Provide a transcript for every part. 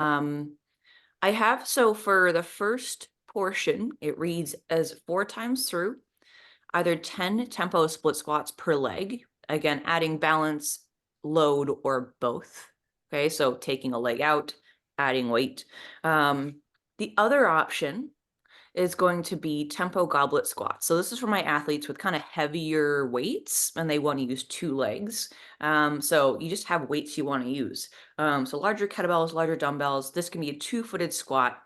I have, so for the first portion, it reads as 4 times through, either 10 tempo split squats per leg, again, adding balance, load, or both. Okay, so taking a leg out, adding weight. The other option is going to be tempo goblet squats. So this is for my athletes with kind of heavier weights and they want to use 2 legs. So you just have weights you want to use. So larger kettlebells, larger dumbbells. This can be a 2-footed squat.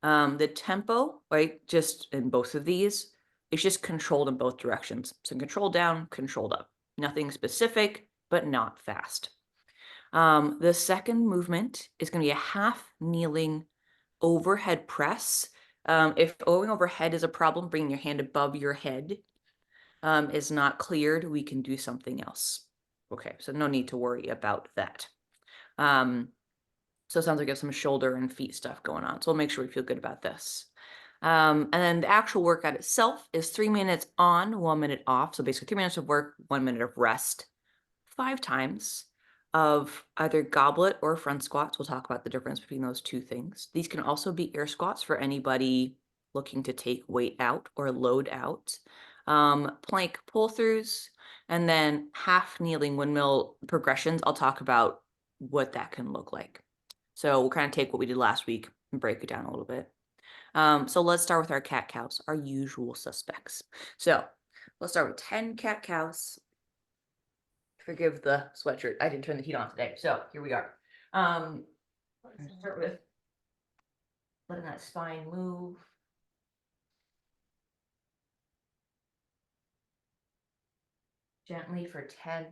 The tempo, right, just in both of these, it's just controlled in both directions. So control down, controlled up. Nothing specific, but not fast. The second movement is going to be a half kneeling overhead press. If going overhead is a problem, bringing your hand above your head is not cleared, we can do something else. Okay, so no need to worry about that. So it sounds like you have some shoulder and feet stuff going on. So we'll make sure we feel good about this. And then the actual workout itself is 3 minutes on, 1 minute off. So basically 3 minutes of work, 1 minute of rest, 5 times of either goblet or front squats. We'll talk about the difference between those two things. These can also be air squats for anybody looking to take weight out or load out. Plank pull-throughs, and then half kneeling windmill progressions. I'll talk about what that can look like. So we'll kind of take what we did last week and break it down a little bit. So let's start with our cat-cows, our usual suspects. So let's start with 10 cat-cows. Forgive the sweatshirt. I didn't turn the heat on today. So here we are. Let's start with letting that spine move. Gently for 10.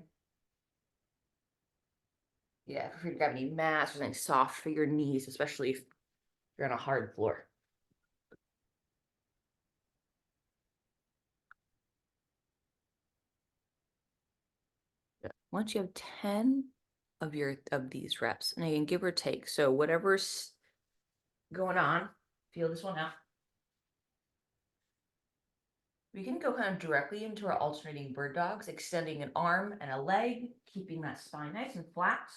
Yeah, feel free to grab any mats or something soft for your knees, especially if you're on a hard floor. Once you have 10 of these reps, and again, give or take. So whatever's going on, feel this one out. We can go kind of directly into our alternating bird dogs, extending an arm and a leg, keeping that spine nice and flat,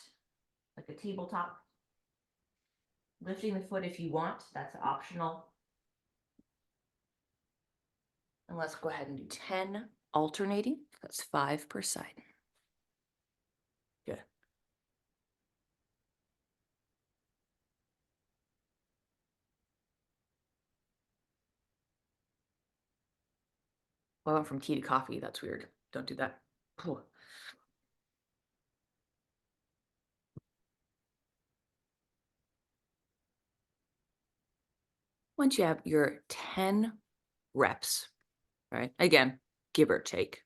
like a tabletop. Lifting the foot if you want, that's optional. And let's go ahead and do 10 alternating. That's 5 per side. Good. Well, I went from tea to coffee. That's weird. Don't do that. Whew. Once you have your 10 reps, right? Again, give or take.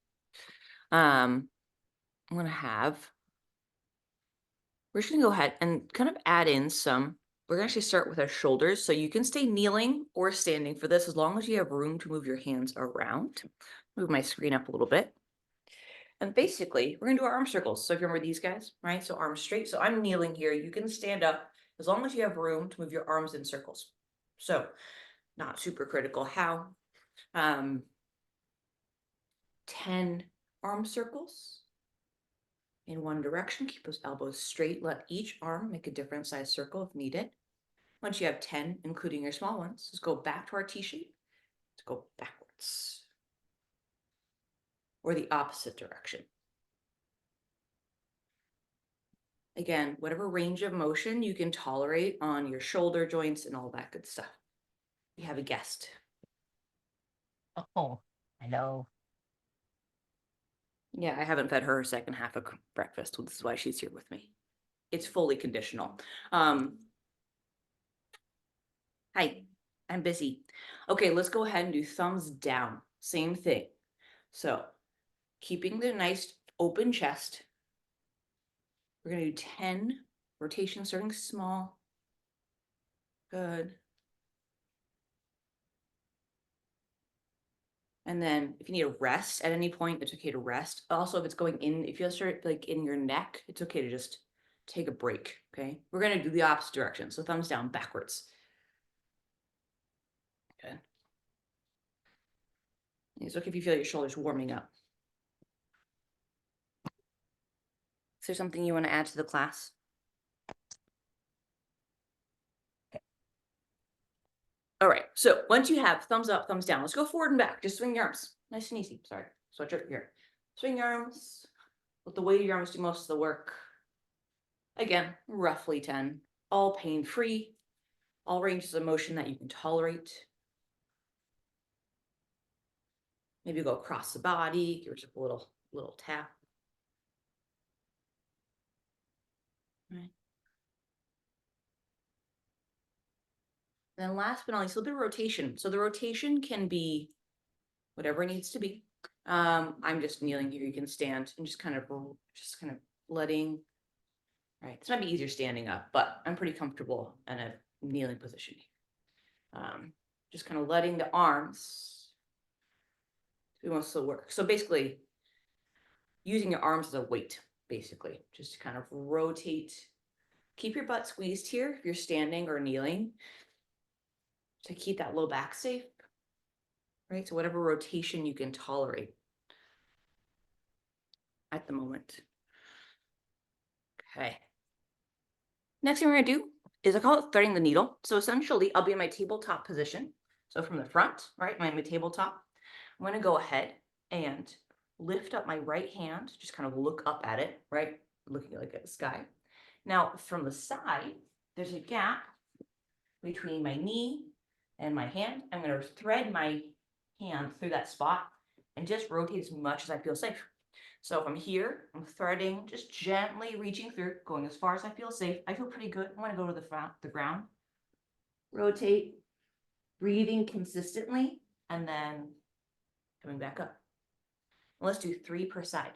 I'm gonna have, we're just gonna go ahead and kind of add in some, we're gonna actually start with our shoulders. So you can stay kneeling or standing for this as long as you have room to move your hands around. Move my screen up a little bit. And basically, we're gonna do our arm circles. So if you remember these guys, right? So arms straight. So I'm kneeling here. You can stand up as long as you have room to move your arms in circles. So not super critical how. 10 arm circles in one direction. Keep those elbows straight. Let each arm make a different size circle if needed. Once you have 10, including your small ones, let's go back to our T shape. Let's go backwards. Or the opposite direction. Again, whatever range of motion you can tolerate on your shoulder joints and all that good stuff. We have a guest. Oh, hello. Yeah, I haven't fed her second half of breakfast. This is why she's here with me. It's fully conditional. Hi, I'm busy. Okay, let's go ahead and do thumbs down. Same thing. So keeping the nice open chest. We're gonna do 10 rotations starting small. Good. And then if you need a rest at any point, it's okay to rest. Also, if it's going in, if you start like in your neck, it's okay to just take a break, okay? We're gonna do the opposite direction. So thumbs down backwards. Good. It's okay if you feel your shoulders warming up. Is there something you want to add to the class? All right, so once you have thumbs up, thumbs down, let's go forward and back. Just swing your arms. Nice and easy. Sorry. Switch it here. Swing your arms. Let the weight of your arms do most of the work. Again, roughly 10. All pain-free. All ranges of motion that you can tolerate. Maybe go across the body. Give yourself a little tap. Right. Then last but not least, a little bit of rotation. So the rotation can be whatever it needs to be. I'm just kneeling here. You can stand and just kind of letting. Right, this might be easier standing up, but I'm pretty comfortable in a kneeling position. Just kind of letting the arms do most of the work. So basically, using your arms as a weight, basically, just to kind of rotate. Keep your butt squeezed here if you're standing or kneeling to keep that low back safe. Right, so whatever rotation you can tolerate at the moment. Okay. Next thing we're gonna do is I call it threading the needle. So essentially I'll be in my tabletop position. So from the front, right, I'm in my tabletop. I'm gonna go ahead and lift up my right hand, just kind of look up at it, right? Looking like at the sky. Now from the side, there's a gap between my knee and my hand. I'm gonna thread my hand through that spot and just rotate as much as I feel safe. So if I'm here, I'm threading, just gently reaching through, going as far as I feel safe. I feel pretty good. I'm gonna go to the ground, rotate, breathing consistently, and then coming back up. And let's do 3 per side.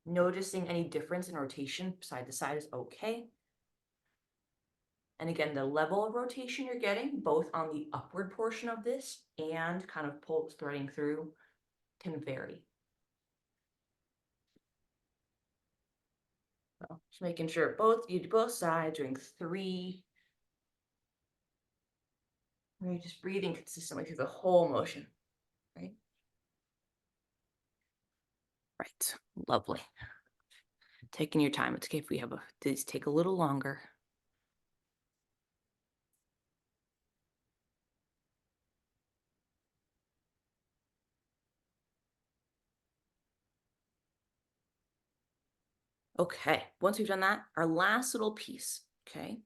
Noticing any difference in rotation side to side is okay. And again, the level of rotation you're getting, both on the upward portion of this and kind of threading through, can vary. So just making sure you do both sides, doing 3. Right, just breathing consistently through the whole motion, right? Right, lovely. Taking your time. It's okay if we have these take a little longer. Okay, once we've done that, our last little piece, okay?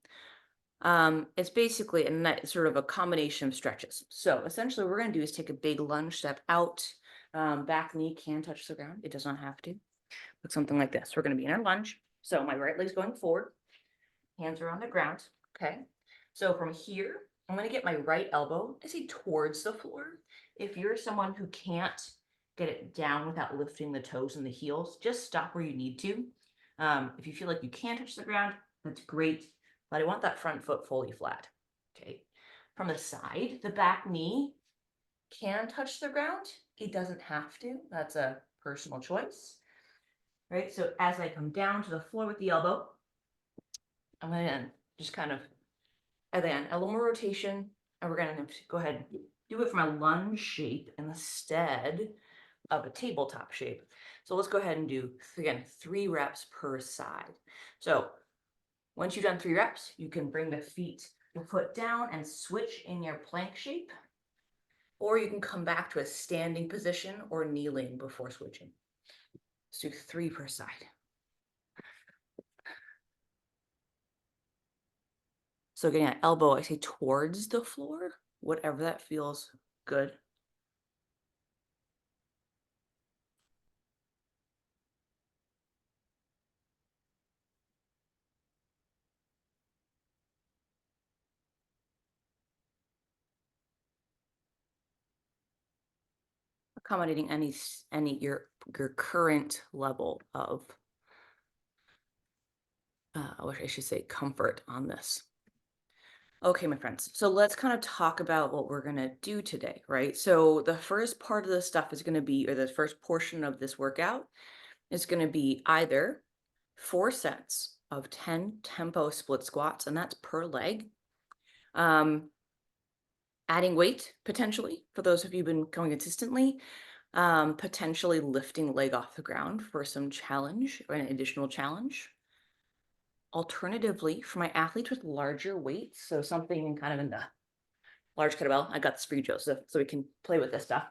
It's basically sort of a combination of stretches. So essentially what we're gonna do is take a big lunge step out. Back knee can touch the ground. It does not have to. Look something like this. We're gonna be in our lunge. So my right leg's going forward, hands are on the ground, okay? So from here, I'm gonna get my right elbow, I say towards the floor. If you're someone who can't get it down without lifting the toes and the heels, just stop where you need to. If you feel like you can't touch the ground, that's great, but I want that front foot fully flat, okay? From the side, the back knee can touch the ground. It doesn't have to, that's a personal choice, right? So as I come down to the floor with the elbow, I'm gonna just kind of, again, a little more rotation, and we're gonna go ahead and do it from a lunge shape instead of a tabletop shape. So let's go ahead and do, again, 3 reps per side. So once you've done 3 reps, you can bring the foot down and switch in your plank shape, or you can come back to a standing position or kneeling before switching. Let's do 3 per side. So getting that elbow, I say towards the floor, whatever that feels good. Accommodating any your current level of what I should say comfort on this. Okay, my friends, so let's kind of talk about what we're gonna do today, right? So the first part of the stuff is gonna be, or the first portion of this workout is gonna be either 4 sets of 10 tempo split squats, and that's per leg. Adding weight potentially for those of you who've been going consistently, potentially lifting leg off the ground for some challenge or an additional challenge. Alternatively, for my athletes with larger weights, so something kind of in the large kettlebell, I got this for you, Joseph, so we can play with this stuff.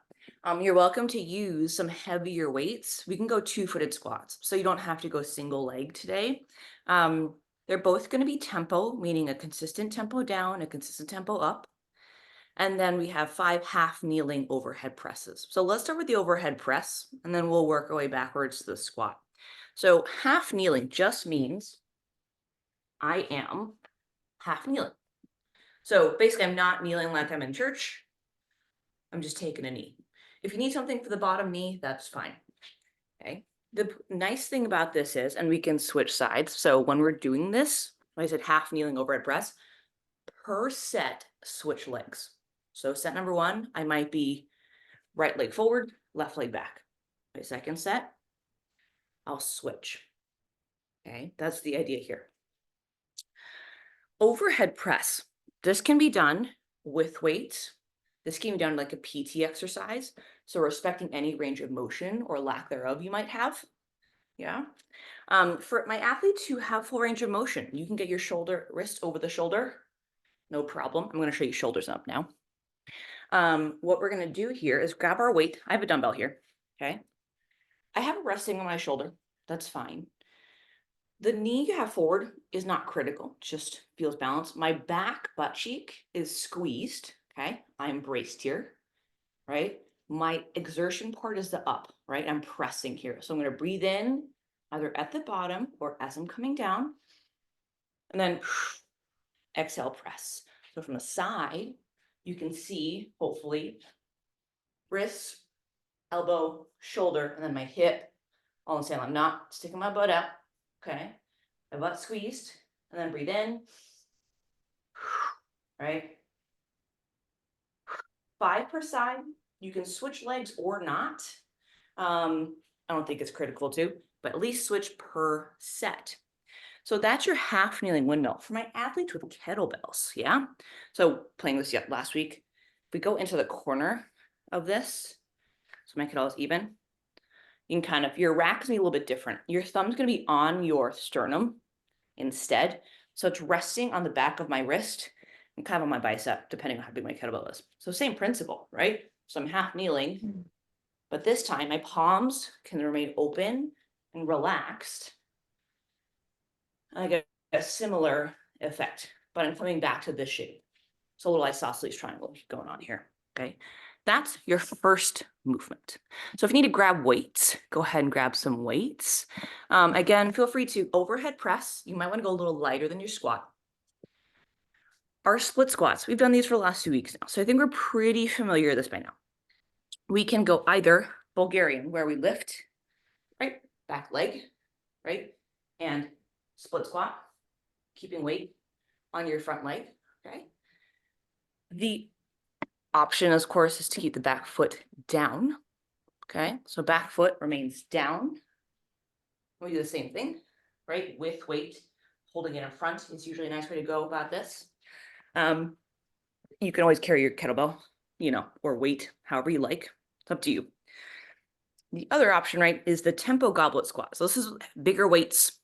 You're welcome to use some heavier weights. We can go 2-footed squats, so you don't have to go single leg today. They're both going to be tempo, meaning a consistent tempo down, a consistent tempo up. And then we have 5 half kneeling overhead presses. So let's start with the overhead press, and then we'll work our way backwards to the squat. So half kneeling just means I am half kneeling. So basically I'm not kneeling like I'm in church. I'm just taking a knee. If you need something for the bottom knee, that's fine. Okay. The nice thing about this is, and we can switch sides. So when we're doing this, like I said, half kneeling overhead press, per set, switch legs. So set number 1, I might be right leg forward, left leg back. My second set, I'll switch. Okay, that's the idea here. Overhead press. This can be done with weights. This can be done like a PT exercise. So respecting any range of motion or lack thereof you might have. Yeah. For my athletes who have full range of motion, you can get your wrist over the shoulder. No problem. I'm going to show you shoulders up now. What we're going to do here is grab our weight. I have a dumbbell here. Okay. I have it resting on my shoulder. That's fine. The knee you have forward is not critical, just feels balanced. My back butt cheek is squeezed. Okay. I'm braced here, right? My exertion part is the up, right? I'm pressing here. So I'm going to breathe in either at the bottom or as I'm coming down, and then exhale, press. So from the side, you can see, hopefully, wrist, elbow, shoulder, and then my hip all in the same. I'm not sticking my butt out. Okay. My butt squeezed, and then breathe in. Right. 5 per side. You can switch legs or not. I don't think it's critical to, but at least switch per set. So that's your half kneeling windmill for my athletes with kettlebells. Yeah. So playing this last week, if we go into the corner of this, so my kettlebell is even, you can kind of, your rack's gonna be a little bit different. Your thumb's gonna be on your sternum instead. So it's resting on the back of my wrist and kind of on my bicep, depending on how big my kettlebell is. So same principle, right? So I'm half kneeling, but this time my palms can remain open and relaxed. I get a similar effect, but I'm coming back to this shape. So a little isosceles triangle going on here, okay? That's your first movement. So if you need to grab weights, go ahead and grab some weights. Again, feel free to overhead press. You might want to go a little lighter than your squat. Our split squats, we've done these for the last 2 weeks now. So I think we're pretty familiar with this by now. We can go either Bulgarian, where we lift, right, back leg, right, and split squat, keeping weight on your front leg, okay? The option, of course, is to keep the back foot down, okay? So back foot remains down. We do the same thing, right, with weight, holding it in front is usually a nice way to go about this. You can always carry your kettlebell, or weight, however you like. It's up to you. The other option, right, is the tempo goblet squat. So this is bigger weights,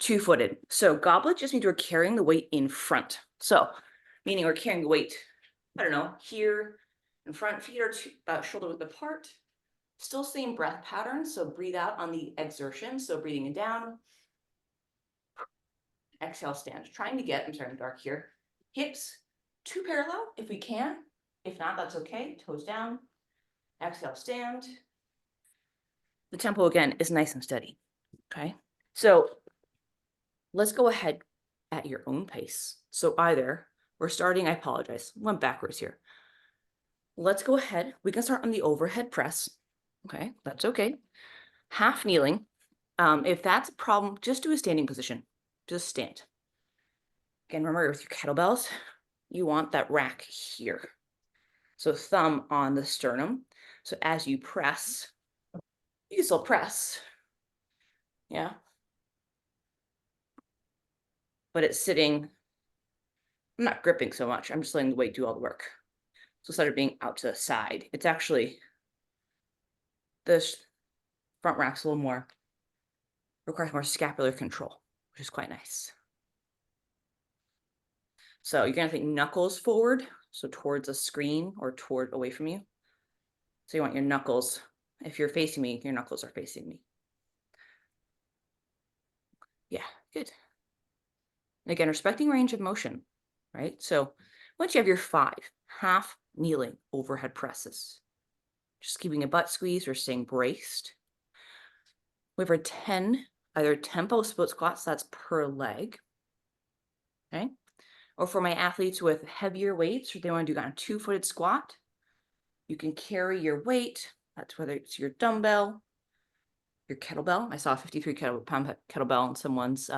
2-footed. So goblet just means we're carrying the weight in front. So meaning we're carrying the weight, I don't know, here in front, feet are shoulder width apart. Still same breath pattern. So breathe out on the exertion. So breathing in down. Exhale, stand. Trying to get, I'm sorry, I'm dark here. Hips 2 parallel if we can. If not, that's okay. Toes down. Exhale, stand. The tempo again is nice and steady. Okay. So let's go ahead at your own pace. So either we're starting, I apologize, went backwards here. Let's go ahead. We can start on the overhead press. Okay, that's okay. Half kneeling. If that's a problem, just do a standing position. Just stand. Again, remember with your kettlebells, you want that rack here. So thumb on the sternum. So as you press, you can still press. Yeah. But it's sitting, I'm not gripping so much. I'm just letting the weight do all the work. So instead of being out to the side, it's actually this front rack's a little more, requires more scapular control, which is quite nice. So you're gonna think knuckles forward, so towards a screen or toward away from you. So you want your knuckles, if you're facing me, your knuckles are facing me. Yeah, good. And again, respecting range of motion, right? So once you have your 5 half kneeling overhead presses, just keeping a butt squeeze or staying braced. We have our 10 either tempo split squats, that's per leg, okay? Or for my athletes with heavier weights, or they want to do kind of 2-footed squat, you can carry your weight. That's whether it's your dumbbell, your kettlebell. I saw a 53 pound kettlebell in someone's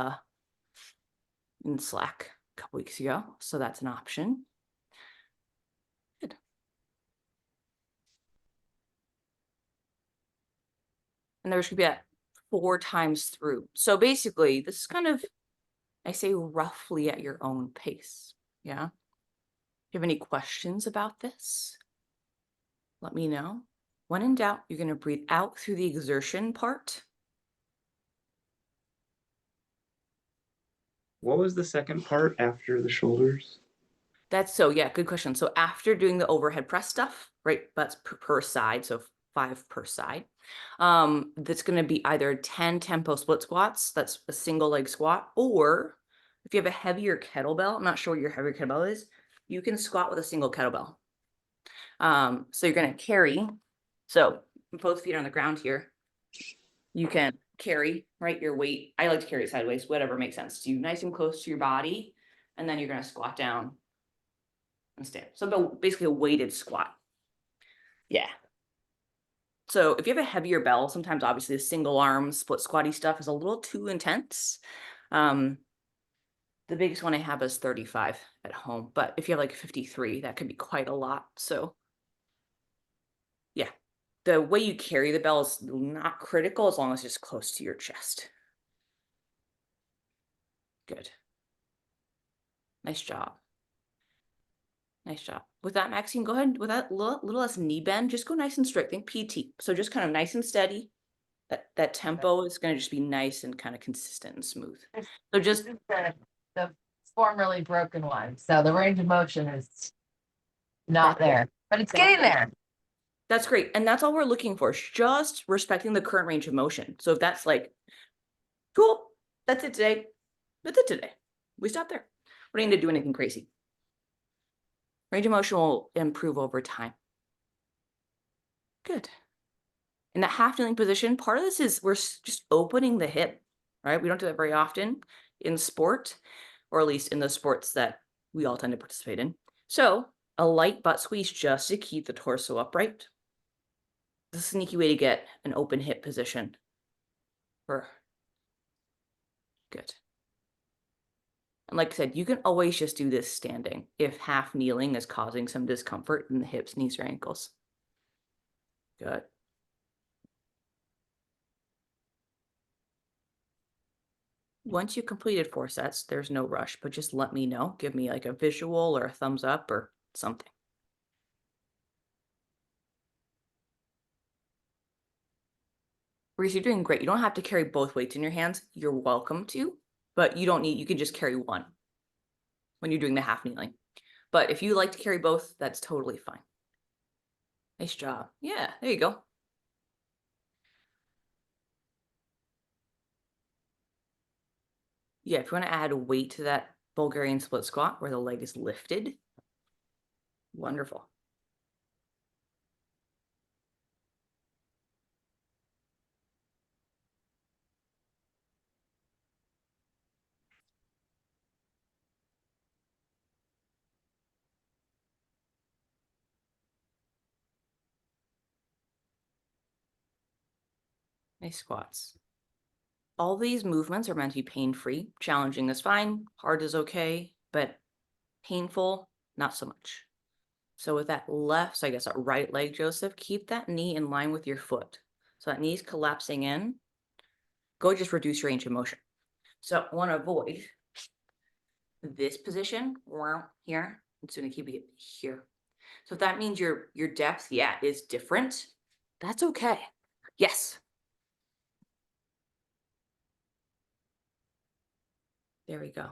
in Slack a couple weeks ago, so that's an option. Good. And there's going to be that 4 times through. So basically, this is kind of, I say, roughly at your own pace. Yeah. If you have any questions about this, let me know. When in doubt, you're going to breathe out through the exertion part. What was the second part after the shoulders? Yeah, good question. So after doing the overhead press stuff, right, that's per side, so 5 per side. That's going to be either 10 tempo split squats, that's a single leg squat, or if you have a heavier kettlebell, I'm not sure what your heavier kettlebell is, you can squat with a single kettlebell. So you're going to carry, so both feet are on the ground here. You can carry, right, your weight. I like to carry it sideways, whatever makes sense to you, nice and close to your body, and then you're going to squat down and stand. So basically a weighted squat. Yeah. So if you have a heavier bell, sometimes obviously the single arm split squatty stuff is a little too intense. The biggest one I have is 35 at home, but if you have like 53, that could be quite a lot. So yeah, the way you carry the bell is not critical as long as it's close to your chest. Good. Nice job. Nice job. With that, Maxine, go ahead with that little less knee bend. Just go nice and straight. Think PT. So just kind of nice and steady. That tempo is going to just be nice and kind of consistent and smooth. So just the formerly broken one. So the range of motion is not there, but it's getting there. That's great. And that's all we're looking for, just respecting the current range of motion. So if that's like, cool, that's it today. That's it today. We stop there. We don't need to do anything crazy. Range of motion will improve over time. Good. In that half kneeling position, part of this is we're just opening the hip, right? We don't do that very often in sport, or at least in the sports that we all tend to participate in. So a light butt squeeze just to keep the torso upright. It's a sneaky way to get an open hip position. Good. And like I said, you can always just do this standing if half kneeling is causing some discomfort in the hips, knees, or ankles. Good. Once you completed 4 sets, there's no rush, but just let me know. Give me like a visual or a thumbs up or something. Reese, you're doing great. You don't have to carry both weights in your hands. You're welcome to, but you don't need, you can just carry one when you're doing the half kneeling. But if you like to carry both, that's totally fine. Nice job. Yeah, there you go. Yeah, if you want to add weight to that Bulgarian split squat where the leg is lifted, wonderful. Nice squats. All these movements are meant to be pain-free. Challenging is fine, hard is okay, but painful, not so much. So with that left, so I guess that right leg, Joseph, keep that knee in line with your foot. So that knee's collapsing in. Go just reduce your range of motion. So I want to avoid this position here. I'm just going to keep it here. So if that means your depth, yeah, is different, that's okay. Yes. There we go.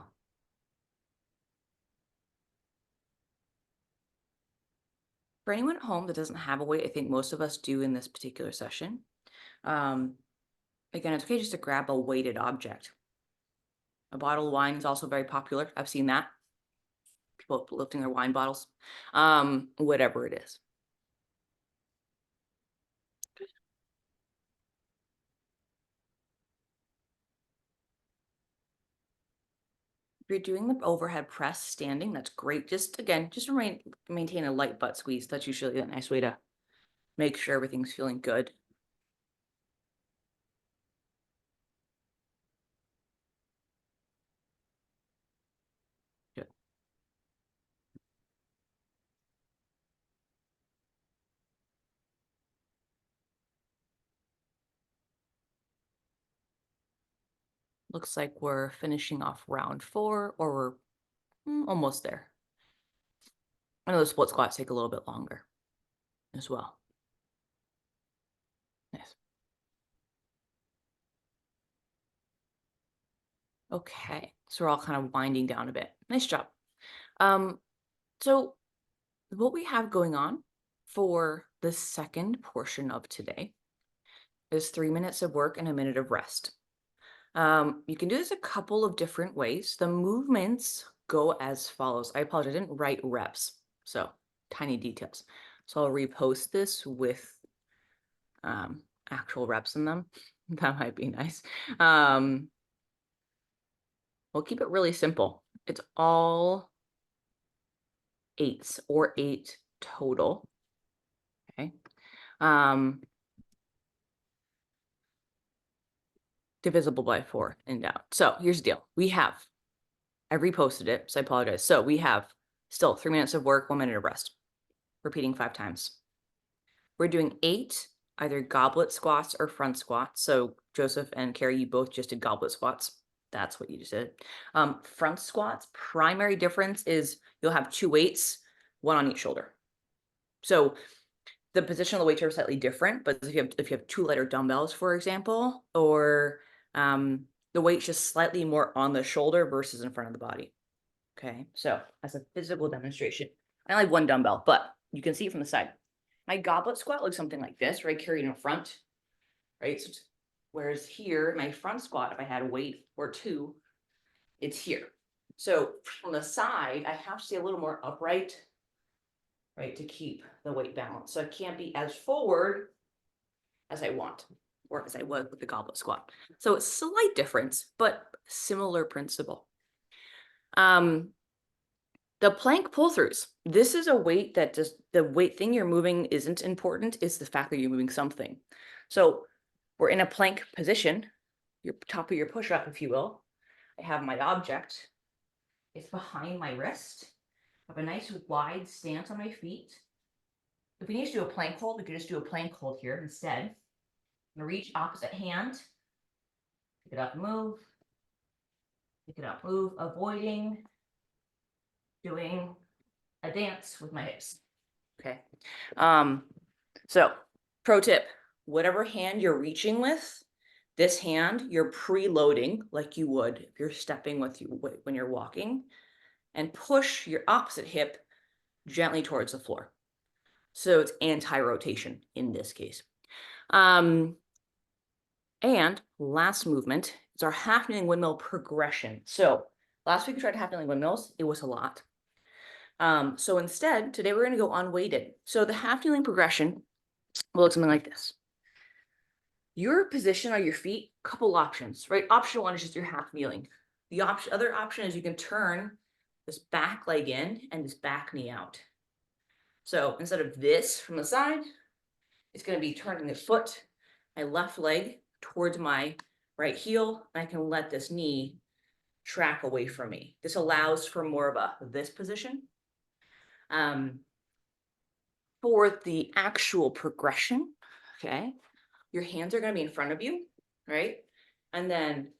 For anyone at home that doesn't have a weight, I think most of us do in this particular session. Again, it's okay just to grab a weighted object. A bottle of wine is also very popular. I've seen that. People lifting their wine bottles. Whatever it is. If you're doing the overhead press standing, that's great. Just again, just maintain a light butt squeeze. That's usually a nice way to make sure everything's feeling good. Good. Looks like we're finishing off round 4, or we're almost there. I know the split squats take a little bit longer as well. Nice. Okay, so we're all kind of winding down a bit. Nice job. So what we have going on for the second portion of today is 3 minutes of work and a minute of rest. You can do this a couple of different ways. The movements go as follows. I apologize, I didn't write reps, so tiny details. So I'll repost this with actual reps in them. That might be nice. We'll keep it really simple. It's all 8s or 8 total. Okay. Divisible by 4 in doubt. So here's the deal. I reposted it, so I apologize. So we have still 3 minutes of work, 1 minute of rest. Repeating 5 times. We're doing 8 either goblet squats or front squats. So Joseph and Carrie, you both just did goblet squats. That's what you just did. Front squats, primary difference is you'll have 2 weights, 1 on each shoulder. So the position of the weights are slightly different, but if you have 2 lighter dumbbells, for example, or the weight's just slightly more on the shoulder versus in front of the body. Okay, so as a physical demonstration, I only have 1 dumbbell, but you can see it from the side. My goblet squat looks something like this, right? Carried in front, right? So, whereas here, my front squat, if I had a weight or 2, it's here. So from the side, I have to stay a little more upright, right, to keep the weight balanced. So I can't be as forward as I want, or as I was with the goblet squat. So it's a slight difference, but similar principle. The plank pull-throughs. This is a weight that just, the weight thing you're moving isn't important. It's the fact that you're moving something. So we're in a plank position, your top of your push-up, if you will. I have my object. It's behind my wrist. I have a nice wide stance on my feet. If we need to do a plank hold, we could just do a plank hold here instead. I'm gonna reach opposite hand. Pick it up, move. Pick it up, move, avoiding doing a dance with my hips. Okay. So pro tip, whatever hand you're reaching with, this hand you're preloading like you would if you're stepping with you when you're walking, and push your opposite hip gently towards the floor. So it's anti-rotation in this case. And last movement is our half kneeling windmill progression. So last week we tried half kneeling windmills. It was a lot. So instead, today we're going to go unweighted. So the half kneeling progression will look something like this. Your position on your feet, couple options, right? Option 1 is just your half kneeling. The other option is you can turn this back leg in and this back knee out. So instead of this from the side, it's going to be turning the foot, my left leg towards my right heel, and I can let this knee track away from me. This allows for more of this position. For the actual progression, okay, your hands are going to be in front of you, right? And then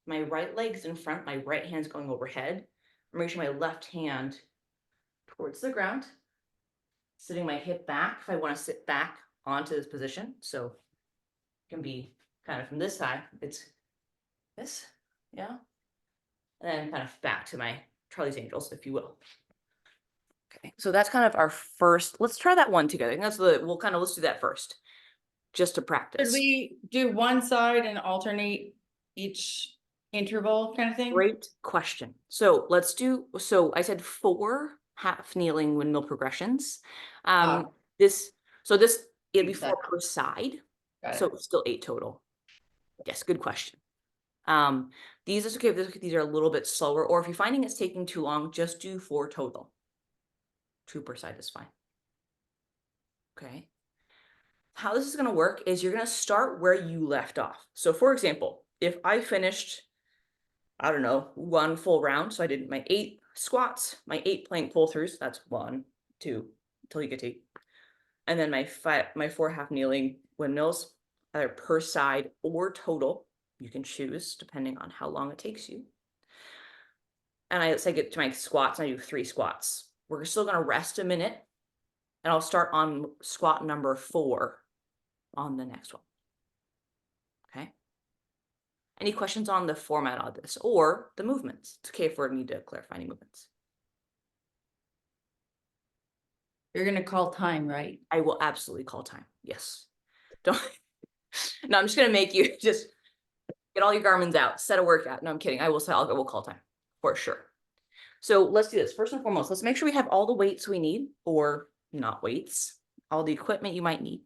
my right leg's in front, my right hand's going overhead. I'm reaching my left hand towards the ground, sitting my hip back if I want to sit back onto this position. So it can be kind of from this side, it's this, yeah. And then kind of back to my Charlie's Angels, if you will. Okay, so that's kind of our first. Let's try that one together. I think that's let's do that first, just to practice. Should we do one side and alternate each interval kind of thing? Great question. So let's do, so I said 4 half kneeling windmill progressions. This, it'd be 4 per side. Got So it. it's still 8 total. Yes, good question. These is okay if these are a little bit slower, or if you're finding it's taking too long, just do 4 total. 2 per side is fine. Okay. How this is going to work is you're going to start where you left off. So for example, if I finished, I don't know, 1 full round, so I did my 8 squats, my 8 plank pull throughs, that's 1, 2, until you get to 8. And then my 4 half kneeling windmills, either per side or total. You can choose depending on how long it takes you. And I get to my squats, and I do 3 squats. We're still going to rest a minute, and I'll start on squat number 4 on the next one. Okay. Any questions on the format of this or the movements? It's okay if we need to clarify any movements. You're gonna call time, right? I will absolutely call time. Yes. Don't. No, I'm just gonna make you just get all your Garmin's out, set a workout. No, I'm kidding. I will call time for sure. So let's do this. First and foremost, let's make sure we have all the weights we need, or not weights, all the equipment you might need.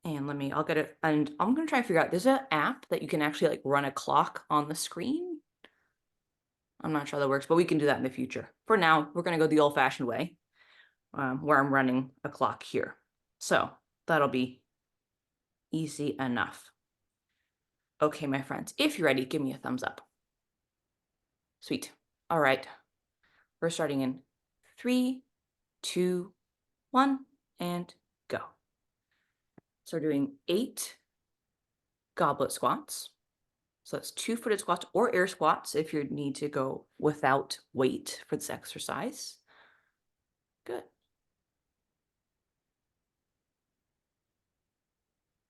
And I'll get it. And I'm going to try and figure out, there's an app that you can actually like run a clock on the screen. I'm not sure how that works, but we can do that in the future. For now, we're going to go the old fashioned way, where I'm running a clock here. So that'll be easy enough. Okay, my friends, if you're ready, give me a thumbs up. Sweet. All right. We're starting in 3, 2, 1, and go. So we're doing 8 goblet squats. So that's 2-footed squats or air squats if you need to go without weight for this exercise. Good.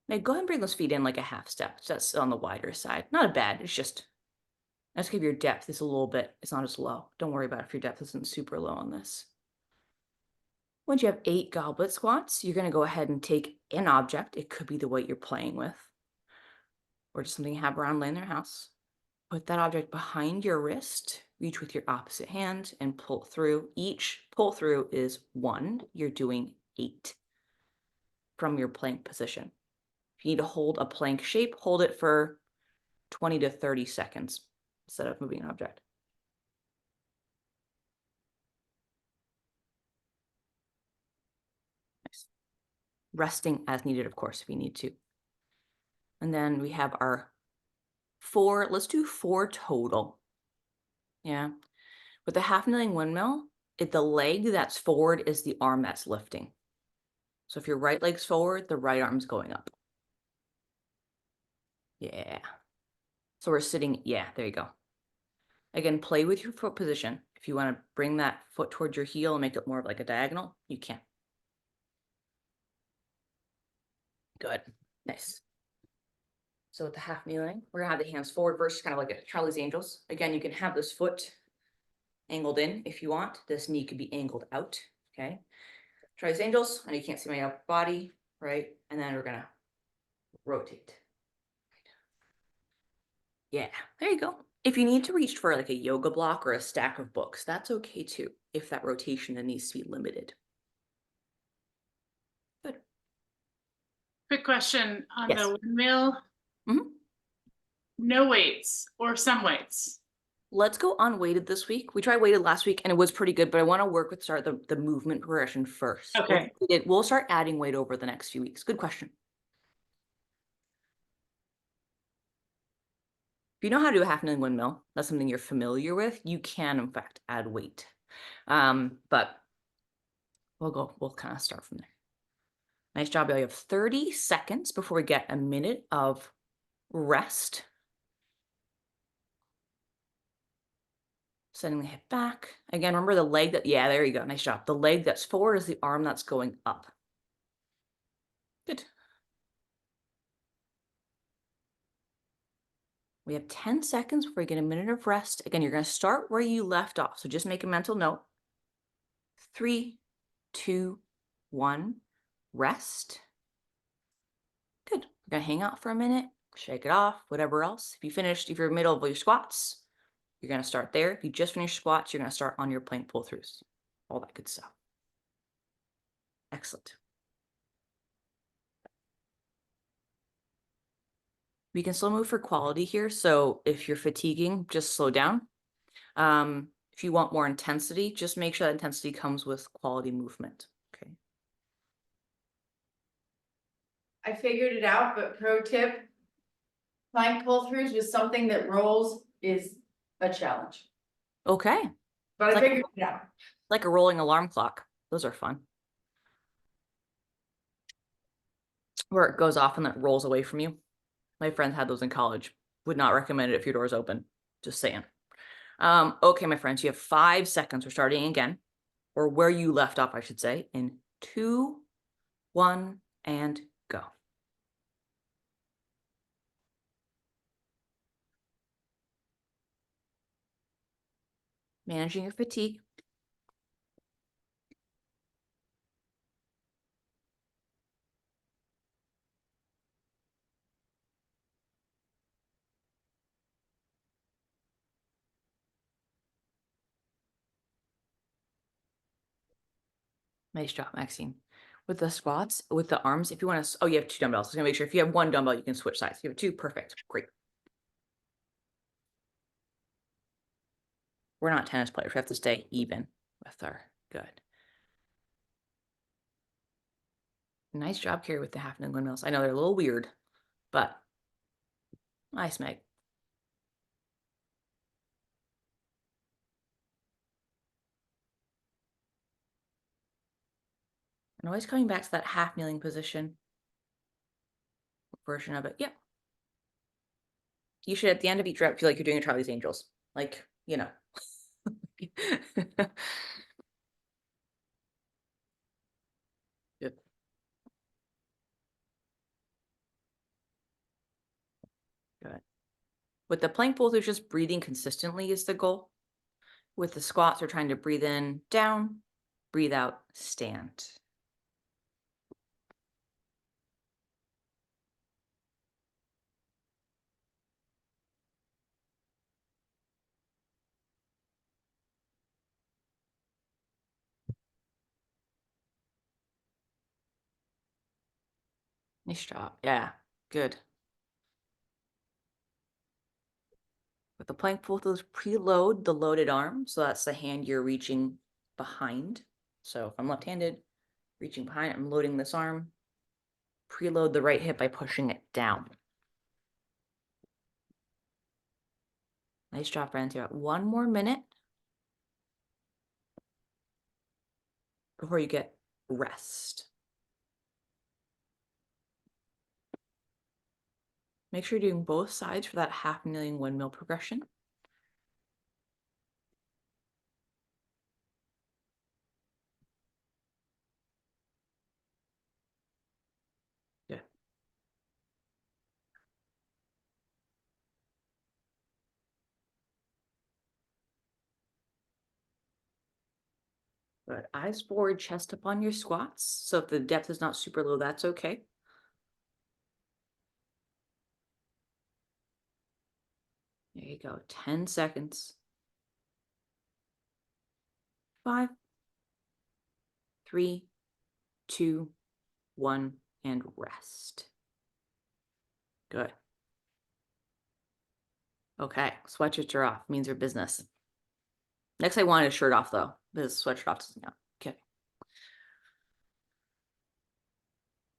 Now go ahead and bring those feet in like a half step. So that's on the wider side. Not bad. It's just, let's give your depth is a little bit, it's not as low. Don't worry about if your depth isn't super low on this. Once you have 8 goblet squats, you're going to go ahead and take an object. It could be the weight you're playing with, or just something you have around laying in their house. Put that object behind your wrist, reach with your opposite hand and pull through. Each pull through is 1. You're doing 8 from your plank position. If you need to hold a plank shape, hold it for 20 to 30 seconds instead of moving an object. Nice. Resting as needed, of course, if you need to. And then we have our 4, let's do 4 total. Yeah. With the half kneeling windmill, the leg that's forward is the arm that's lifting. So if your right leg's forward, the right arm's going up. Yeah. So we're sitting, yeah, there you go. Again, play with your foot position. If you want to bring that foot towards your heel and make it more of like a diagonal, you can. Good. Nice. So with the half kneeling, we're gonna have the hands forward versus kind of like a Charlie's Angels. Again, you can have this foot angled in if you want. This knee could be angled out. Okay. Charlie's Angels, and you can't see my upper body, right? And then we're gonna rotate. Yeah, there you go. If you need to reach for like a yoga block or a stack of books, that's okay too, if that rotation then needs to be limited. Good. Quick question on Yes. the windmill. Mhm. No weights or some weights. Let's go unweighted this week. We tried weighted last week and it was pretty good, but I want to work with the movement progression first. Okay. We'll start adding weight over the next few weeks. Good question. If you know how to do a half kneeling windmill, that's something you're familiar with, you can in fact add weight. But we'll kind of start from there. Nice job, y'all. You have 30 seconds before we get a minute of rest. Sending the hip back. Again, remember the leg that, yeah, there you go. Nice job. The leg that's forward is the arm that's going up. Good. We have 10 seconds before you get a minute of rest. Again, you're going to start where you left off. So just make a mental note. 3, 2, 1, rest. Good. We're going to hang out for a minute, shake it off, whatever else. If you're middle of your squats, you're going to start there. If you just finished squats, you're going to start on your plank pull throughs. All that good stuff. Excellent. We can slow move for quality here. So if you're fatiguing, just slow down. If you want more intensity, just make sure that intensity comes with quality movement. Okay. I figured it out, but pro tip, plank pull throughs with something that rolls is a challenge. Okay. But I Like- figured it out. Like a rolling alarm clock. Those are fun. Where it goes off and then it rolls away from you. My friends had those in college. Would not recommend it if your door's open. Just saying. Okay, my friends, you have 5 seconds. We're starting again. Or where you left off, I should say. In 2, 1, and go. Managing your fatigue. Nice job, Maxine. With the squats, with the arms, if you want to, oh, you have 2 dumbbells. I was gonna make sure if you have 1 dumbbell, you can switch sides. You have 2, perfect, great. We're not tennis players. We have to stay even with our good. Nice job, Carrie, with the half and windmills. I know they're a little weird, but nice, Meg. And always coming back to that half kneeling position version of it. Yep. You should, at the end of each rep, feel like you're doing a Charlie's Angels. Like, you know. Good. Good. With the plank pulls, it's just breathing consistently is the goal. With the squats, we're trying to breathe in, down, breathe out, stand. Nice job. Yeah, good. With the plank pull throughs, preload the loaded arm. So that's the hand you're reaching behind. So if I'm left-handed, reaching behind, I'm loading this arm. Preload the right hip by pushing it down. Nice job, friends. You got 1 more minute before you get rest. Make sure you're doing both sides for that half kneeling windmill progression. Good. Good. Eyes forward, chest up on your squats. So if the depth is not super low, that's okay. There you go. 10 seconds. 5, 3, 2, 1, and rest. Good. Okay, sweatshirts are off. Means your business. Next, I want a shirt off though, because sweatshirt off doesn't count. Okay.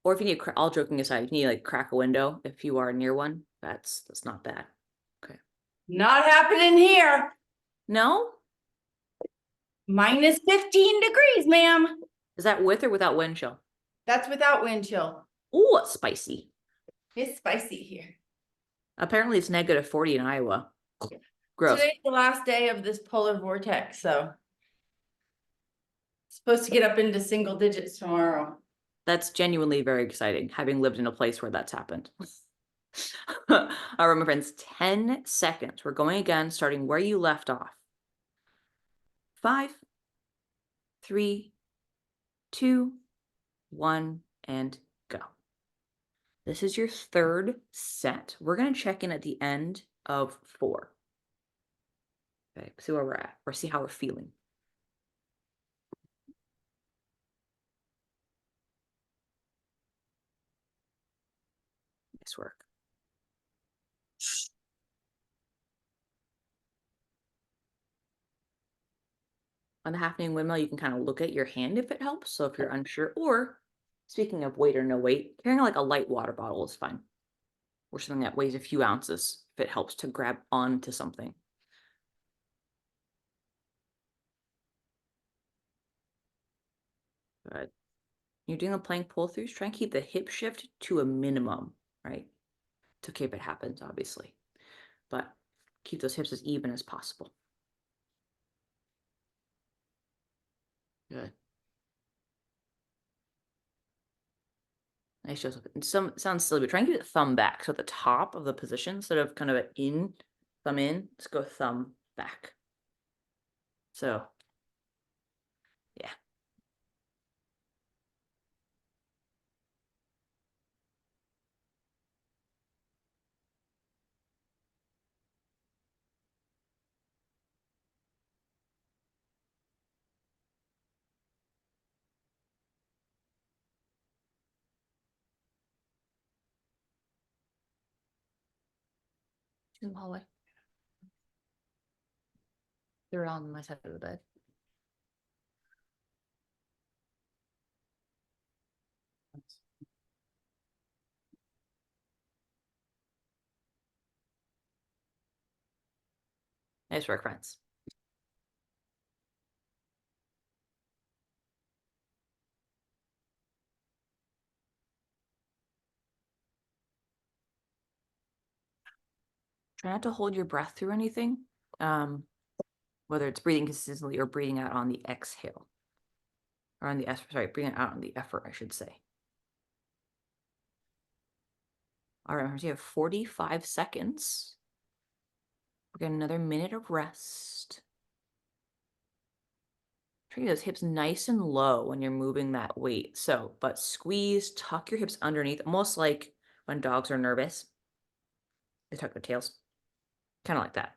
Or if you need, all joking aside, if you need like crack a window, if you are near one, that's not bad. Okay. Not happening here. No, Minus 15 degrees, ma'am. is that with or without wind chill? That's without wind chill. Oh, it's spicy. It's spicy here. Apparently, it's negative 40 in Iowa. Gross. Today's the last day of this polar vortex, so. Supposed to get up into single digits tomorrow. That's genuinely very exciting, having lived in a place where that's happened. All right, my friends, 10 seconds. We're going again, starting where you left off. 5, 3, 2, 1, and go. This is your third set. We're going to check in at the end of 4. Okay, see where we're at, or see how we're feeling. Nice work. On the half-kneeling windmill, you can kind of look at your hand if it helps. So if you're unsure, or speaking of weight or no weight, carrying like a light water bottle is fine. Or something that weighs a few ounces if it helps to grab onto something. Good. You're doing the plank pull-throughs, try and keep the hip shift to a minimum, right? It's okay if it happens, obviously. But keep those hips as even as possible. Good. Nice, Joseph. And some sounds silly, but try and keep the thumb back. So at the top of the position, instead of kind of in, thumb in, let's go thumb back. So, yeah. In the hallway. They're on my side of the bed. Nice work, friends. Try not to hold your breath through anything, whether it's breathing consistently or breathing out on the exhale. Or on the, sorry, breathing out on the effort, I should say. All right, you have 45 seconds. We're getting another minute of rest. Try to get those hips nice and low when you're moving that weight. So, but squeeze, tuck your hips underneath, almost like when dogs are nervous. They tuck their tails. Kind of like that.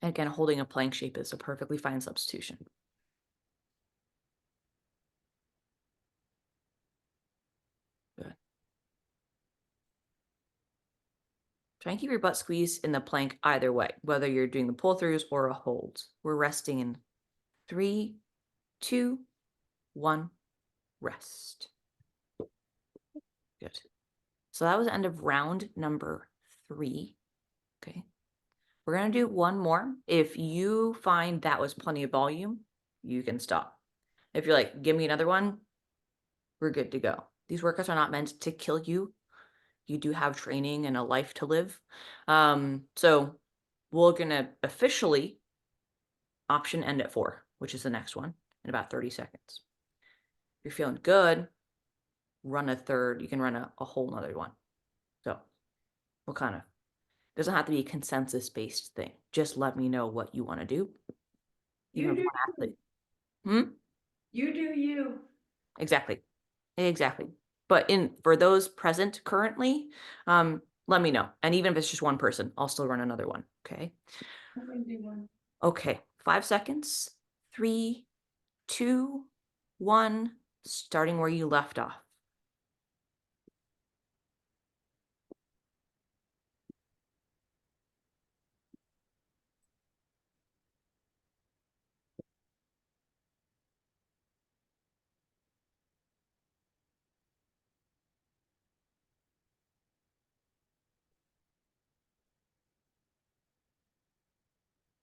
And again, holding a plank shape is a perfectly fine substitution. Good. Try and keep your butt squeezed in the plank either way, whether you're doing the pull-throughs or a hold. We're resting in 3, 2, 1, rest. Good. So that was the end of round number 3. Okay. We're going to do one more. If you find that was plenty of volume, you can stop. If you're like, give me another one, we're good to go. These workouts are not meant to kill you. You do have training and a life to live. So we're going to officially option end at 4, which is the next one, in about 30 seconds. If you're feeling good, run a third. You can run a whole nother one. So we'll kind of, doesn't have to be a consensus-based thing. Just let me know what you want to do. You do athlete. You do you. Exactly. But for those present currently, let me know. And even if it's just one person, I'll still run another one. Okay. I'm gonna do one. Okay. 5 seconds. 3, 2, 1. Starting where you left off.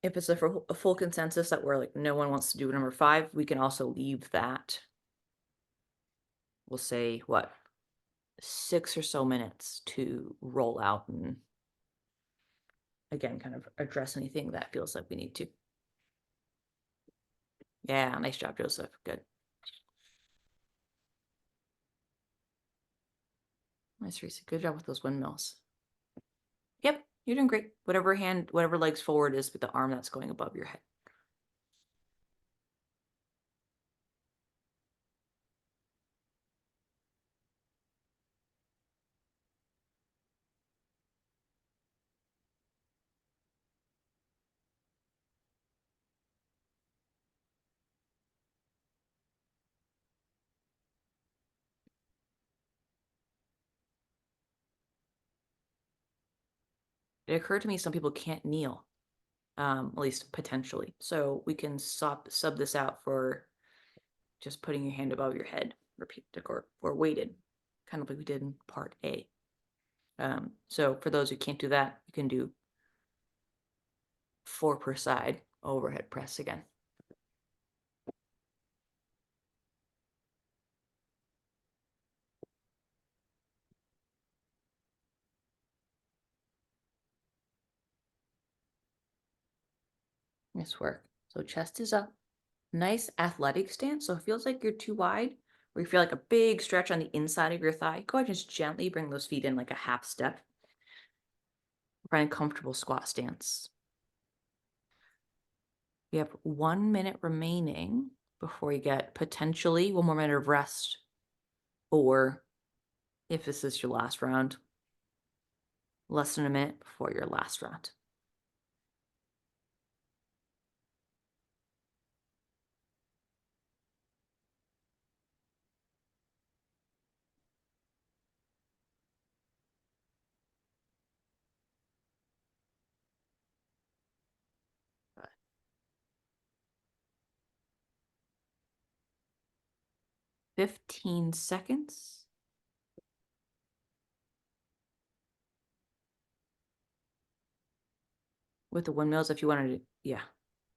If it's a full consensus that we're like, no one wants to do number 5, we can also leave that. We'll say what? 6 or so minutes to roll out and again, kind of address anything that feels like we need to. Yeah, nice job, Joseph. Good. Nice, Teresa. Good job with those windmills. Yep, you're doing great. Whatever leg's forward is with the arm that's going above your head. It occurred to me some people can't kneel, at least potentially. So we can sub this out for just putting your hand above your head, repeat or weighted, kind of like we did in part A. So for those who can't do that, you can do 4 per side overhead press again. Nice work. So chest is up. Nice athletic stance. So it feels like you're too wide, or you feel like a big stretch on the inside of your thigh. Go ahead and just gently bring those feet in like a half step. Find a comfortable squat stance. We have 1 minute remaining before you get potentially 1 more minute of rest. Or if this is your last round, less than a minute before your last round. Right. 15 seconds. With the windmills, if you wanted to, yeah.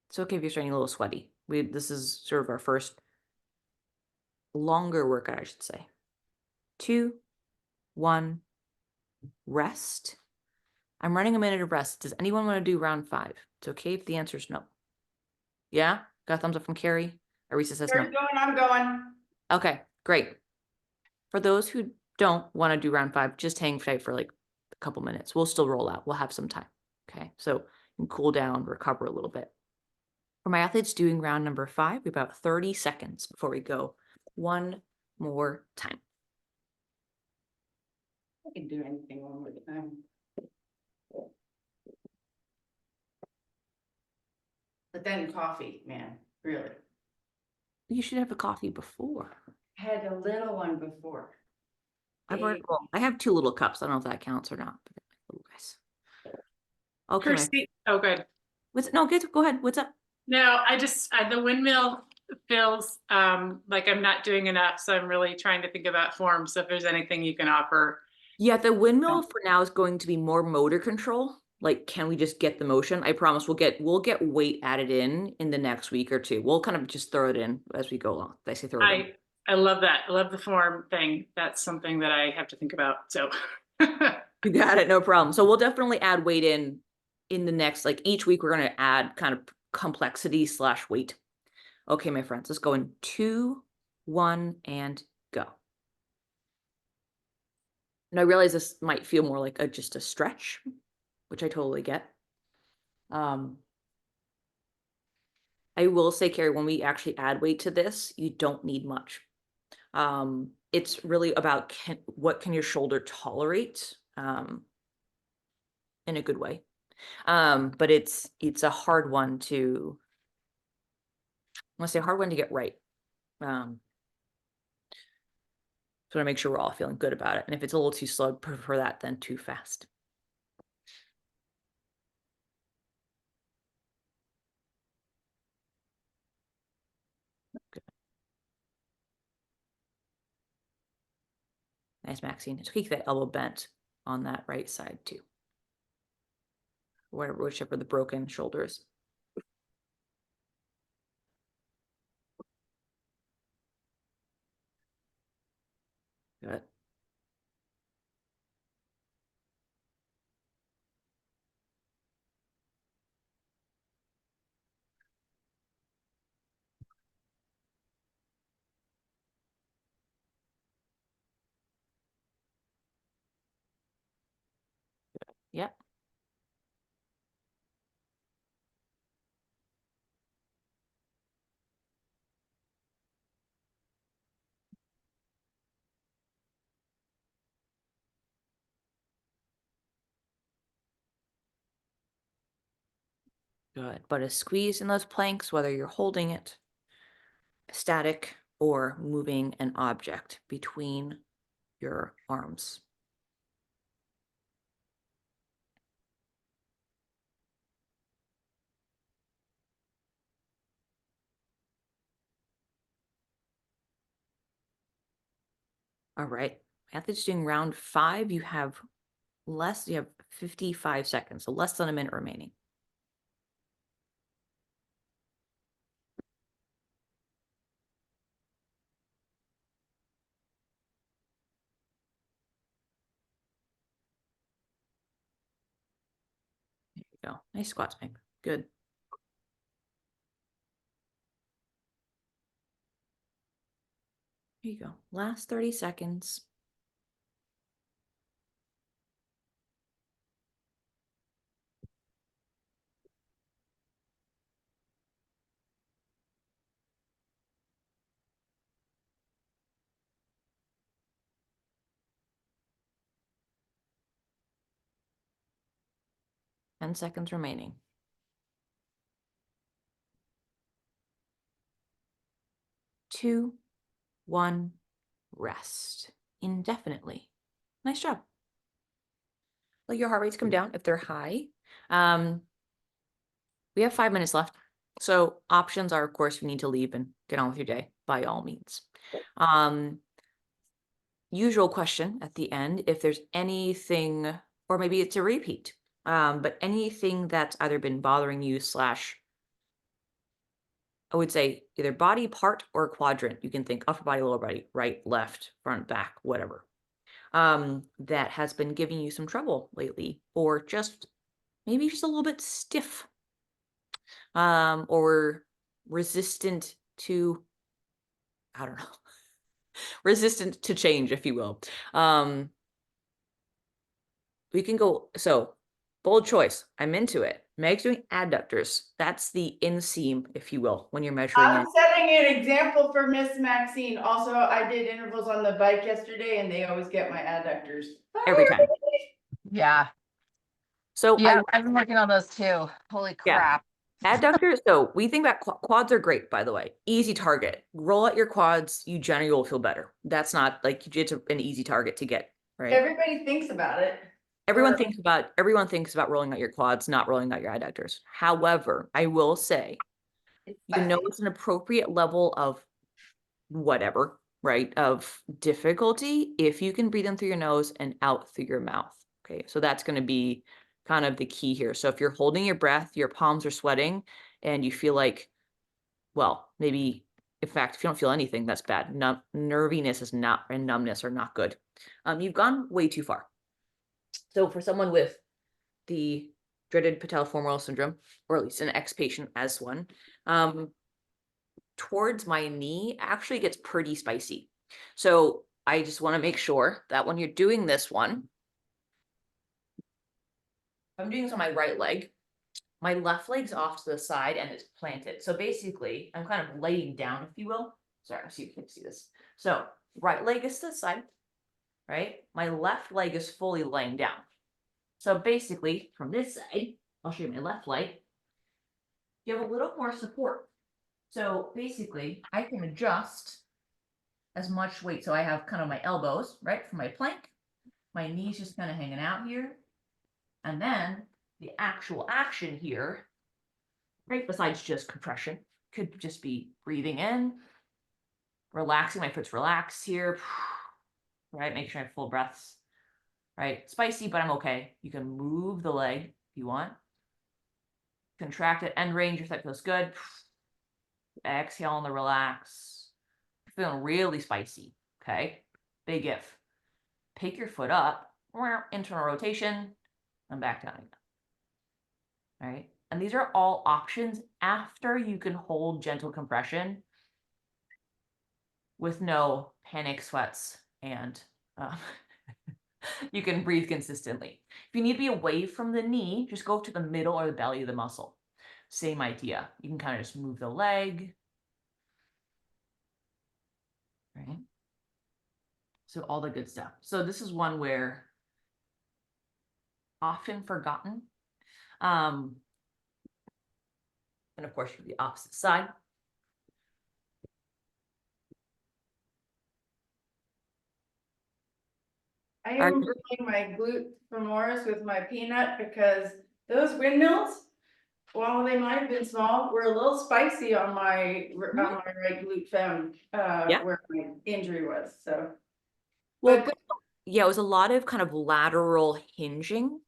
It's okay if you're starting a little sweaty. This is sort of our first longer workout, I should say. 2, 1, rest. I'm running a minute of rest. Does anyone want to do round 5? It's okay if the answer is no. Yeah? Got a thumbs up from Carrie? Arisa says no. You're going, I'm going. Okay, great. For those who don't want to do round 5, just hang tight for like a couple minutes. We'll still roll out. We'll have some time. Okay, so you can cool down, recover a little bit. For my athletes doing round number 5, we have about 30 seconds before we go one more time. I can do anything one more time. But then coffee, man, really. You should have a coffee before. Had a little one before. I have 2 little cups. I don't know if that counts or not. But they're my little guys. Okay, Kirstie, oh, good. go ahead. What's up? No, the windmill feels like I'm not doing enough. So I'm really trying to think about form. So if there's anything you can offer. Yeah, the windmill for now is going to be more motor control. Like, can we just get the motion? I promise we'll get weight added in the next week or 2. We'll kind of just throw it in as we go along. I say throw it in. I love that. I love the form thing. That's something that I have to think about. So You got it, no problem. So we'll definitely add weight in the next, like each week we're going to add kind of complexity / weight. Okay, my friends, let's go in 2, 1, and go. And I realize this might feel more like just a stretch, which I totally get. I will say, Carrie, when we actually add weight to this, you don't need much. It's really about what can your shoulder tolerate in a good way. But it's a hard one to, I want to say hard one to get right. So I want to make sure we're all feeling good about it. And if it's a little too slow, I'd prefer that than too fast. Good. Nice, Maxine. Just keep that elbow bent on that right side too. Whichever the broken shoulders. Good. Yep. Good. But a squeeze in those planks, whether you're holding it static or moving an object between your arms. All right. Athletes doing round 5, you have 55 seconds, so less than a minute remaining. There you go. Nice squats, Mike. Good. There you go. Last 30 seconds. Ten seconds remaining. 2, 1, rest indefinitely. Nice job. Let your heart rates come down if they're high. We have 5 minutes left. So options are, of course, if you need to leave and get on with your day, by all means. Usual question at the end, if there's anything, or maybe it's a repeat, but anything that's either been bothering you / I would say either body part or quadrant. You can think upper body, lower body, right, left, front, back, whatever. That has been giving you some trouble lately, or just maybe just a little bit stiff, or resistant to, I don't know, resistant to change, if you will. We can go, so bold choice. I'm into it. Meg's doing adductors. That's the inseam, if you will, when you're measuring I'm it setting an example for Miss Maxine. Also, I did intervals on the bike yesterday and they always get my adductors. every time. Yeah. So Yeah, I've been working on those too. Holy Yeah. crap. adductors, so we think about quads are great, by the way. Easy target. Roll out your quads, you generally will feel better. That's not like it's an easy target to get, right? Everybody thinks about it. Everyone Or- thinks about rolling out your quads, not rolling out your adductors. However, I will say, you know, it's an appropriate level of whatever, right, of difficulty if you can breathe in through your nose and out through your mouth. Okay, so that's going to be kind of the key here. So if you're holding your breath, your palms are sweating, and you feel like, well, maybe, in fact, if you don't feel anything, that's bad. Nerviness is not, and numbness are not good. You've gone way too far. So for someone with the dreaded patellofemoral syndrome, or at least an ex-patient as one, towards my knee actually gets pretty spicy. So I just want to make sure that when you're doing this one, I'm doing this on my right leg, my left leg's off to the side and it's planted. So basically I'm kind of laying down, if you will. Sorry, I'll see if you can see this. So right leg is to the side, right? My left leg is fully laying down. So basically from this side, I'll show you my left leg, you have a little more support. So basically I can adjust as much weight. So I have kind of my elbows, right, for my plank. My knees just kind of hanging out here. And then the actual action here, right, besides just compression, could just be breathing in, relaxing, my foot's relaxed here, right, make sure I have full breaths, right, spicy, but I'm okay. You can move the leg if you want. Contract at end range if that feels good. Exhale on the relax. Feeling really spicy, okay? Big if. Pick your foot up, internal rotation, and back down again. All right. And these are all options after you can hold gentle compression with no panic sweats and You can breathe consistently. If you need to be away from the knee, just go to the middle or the belly of the muscle. Same idea. You can kind of just move the leg. Right? So all the good stuff. So this is one where often forgotten. And of course, you're the opposite side. I am doing my glute femoris with my peanut because those windmills, while they might have been small, were a little spicy on my right glute fem, Yeah. where my injury was, so. Well, But yeah, it was a lot of kind of lateral hinging.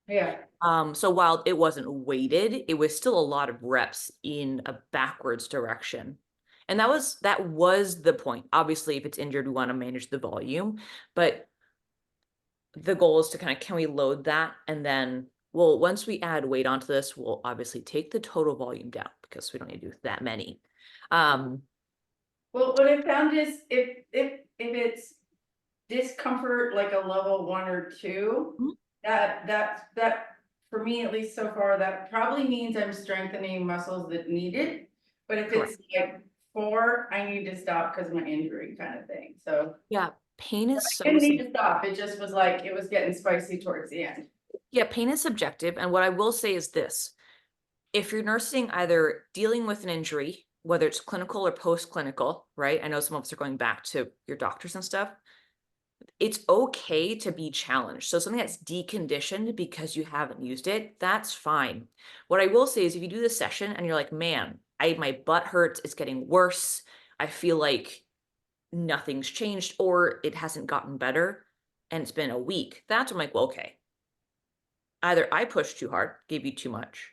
yeah, So while it wasn't weighted, it was still a lot of reps in a backwards direction. And that was the point. Obviously, if it's injured, we want to manage the volume, but the goal is to kind of, can we load that? And then, well, once we add weight onto this, we'll obviously take the total volume down because we don't need to do that many. well, what I found is if it's discomfort like a level 1 or 2, Mhm. that for me, at least so far, that probably means I'm strengthening muscles that need it. But if it's like 4, I need to stop because of my injury kind of thing, so. Yeah, pain is so I didn't need to stop, it just was like, it was getting spicy towards the end. Yeah, pain is subjective. And what I will say is this. If you're nursing either dealing with an injury, whether it's clinical or post-clinical, right? I know some of us are going back to your doctors and stuff. It's okay to be challenged. So something that's deconditioned because you haven't used it, that's fine. What I will say is if you do this session and you're like, man, my butt hurts, it's getting worse. I feel like nothing's changed or it hasn't gotten better and it's been a week. That's when I'm like, well, okay. Either I pushed too hard, gave you too much.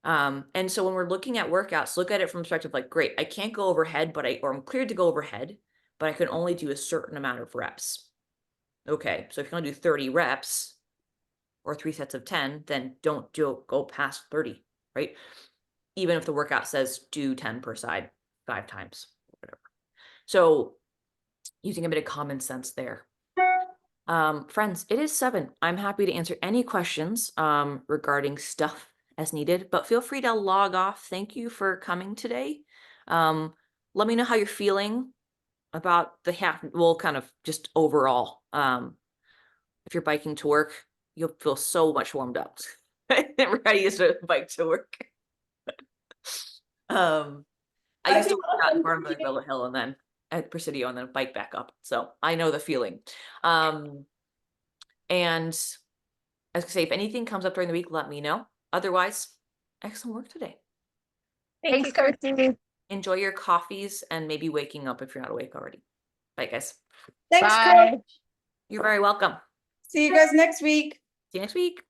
And so when we're looking at workouts, look at it from perspective like, great, I can't go overhead, or I'm cleared to go overhead, but I can only do a certain amount of reps. Okay, so if you want to do 30 reps or 3 sets of 10, then don't go past 30, right? Even if the workout says do 10 per side 5 times, whatever. So using a bit of common sense there. Friends, it is 7. I'm happy to answer any questions regarding stuff as needed, but feel free to log off. Thank you for coming today. Let me know how you're feeling about the half, well, kind of just overall. If you're biking to work, you'll feel so much warmed up and ready to bike to work. I used to work out in Farmville Hill and then at Presidio and then bike back up. So I know the feeling. And as I say, if anything comes up during the week, let me know. Otherwise, excellent work today. Thanks, Kirstie. Enjoy your coffees and maybe waking up if you're not awake already. Bye, guys. Thanks, Bye. Coach. You're very welcome. See you guys next week. See you next week.